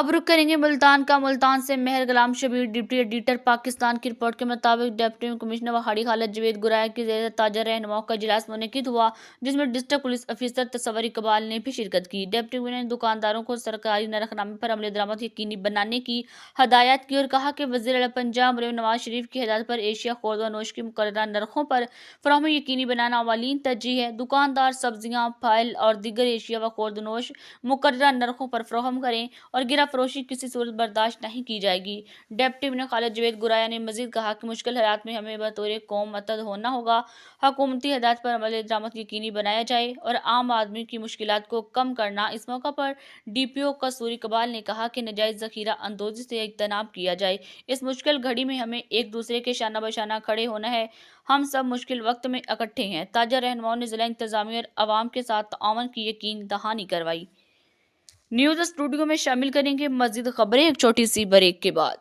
अब रुक करेंगे मुल्तान का। मुल्तान से मेहर गुलाम शबीर। Deputy editor. पाकिस्तान की रिपोर्ट के मुताबिक डिप्टी कमिश्नर वहाड़ी खालिद जवेद गुराया की ज़रिए ताजा रहनुमाओं का इजलास मुनक्किद हुआ, जिसमें district police officer Tasawar Iqbal ने भी शिरकत की। डिप्टी कमिश्नर ने दुकानदारों को सरकारी नरखनामे पर अमल दरामद यकीनी बनाने की हदायत की और कहा कि वज़ीर आला पंजाब मरीम नवाज शरीफ की हिदायत पर एशिया खुर्द व नोश की मुकर्ररा नरखों पर फराहमी यकीनी बनाना अवलीन तरजीह है। दुकानदार सब्जियाँ, फल और दीगर एशिया व खुर्द नोश मुकर्ररा नरखों पर फराहम करें और गिरा फरोशी किसी सूरत बर्दाश्त नहीं की जाएगी। डिप्टी कमिश्नर खालिद जवेद गुराया ने मजीद कहा कि मुश्किल हालात में हमें बतौर कौम मुत्तहद होना होगा। हुकूमती हिदायत पर अमल दरामद यकीनी बनाया जाए और आम आदमी की मुश्किलात को कम करना। इस मौका पर DPO कसूर इकबाल ने कहा कि नजायज़ ज़ख़ीरा अंदोज़ी से इज्तनाब किया जाए। इस मुश्किल घड़ी में हमें एक दूसरे के शाना बशाना खड़े होना है। हम सब मुश्किल वक्त में इकट्ठे हैं। ताजा रहनुमाओं ने ज़िला इंतज़ामिया और अवाम के साथ ताआवन की यकीन दहानी करवाई। न्यूज़ स्टूडियो में शामिल करेंगे मज़ीद खबरें एक छोटी सी ब्रेक के बाद।